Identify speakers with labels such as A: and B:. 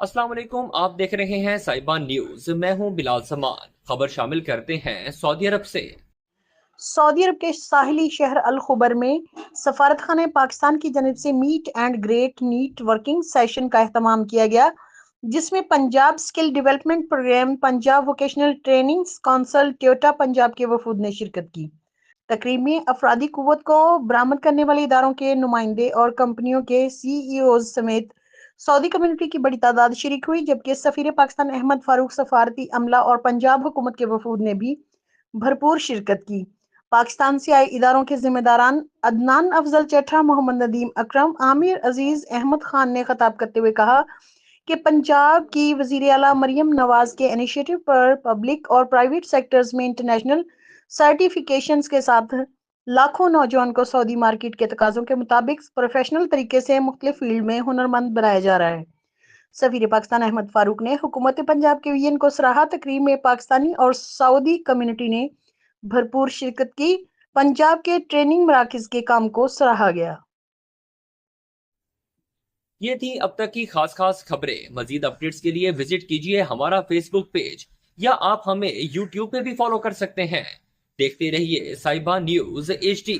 A: अस्सलाम वालेकुम, आप देख रहे हैं साइबा न्यूज। मैं हूं बिलाल समान। खबर शामिल करते हैं सऊदी अरब से।
B: सऊदी अरब के साहिली शहर अल खुबर में सफारत खाने पाकिस्तान की जानिब से meet and greet networking session का एहतमाम किया गया, जिसमें Punjab skill development programme, Punjab vocational training council, Toyota Punjab के वफूद ने शिरकत की। तकरीब में अफरादी कुव्वत को बरामद करने वाले इदारों के नुमाइंदे और कंपनियों के सीईओ समेत सऊदी कम्युनिटी की बड़ी तादाद शरीक हुई, जबकि सफीर पाकिस्तान अहमद फारूक, सफारती अमला और पंजाब हुकूमत के वफूद ने भी भरपूर शिरकत की। पाकिस्तान से आए इदारों के जिम्मेदारान अदनान अफजल चट्ठा, मोहम्मद नदीम अकरम, आमिर अजीज अहमद खान ने खिताब करते हुए कहा कि पंजाब की वजीर आला मरियम नवाज के इनिशिएटिव पर पब्लिक और प्राइवेट सेक्टर्स में इंटरनेशनल सर्टिफिकेशंस के साथ लाखों नौजवान को सऊदी मार्केट के तकाजों के मुताबिक प्रोफेशनल तरीके से मुख्तलिफ फील्ड में हुनरमंद बनाया जा रहा है। सफीर पाकिस्तान अहमद फारूक ने हुकूमत पंजाब के विजन को सराहा। तकरीब में पाकिस्तानी और सऊदी कम्युनिटी ने भरपूर शिरकत की। पंजाब के ट्रेनिंग मराकज के काम को सराहा गया।
A: ये थी अब तक की खास खबरें। मजीद अपडेट्स के लिए विजिट कीजिए हमारा फेसबुक पेज, या आप हमें यूट्यूब पे भी फॉलो कर सकते हैं। देखते रहिए साइबा न्यूज HD।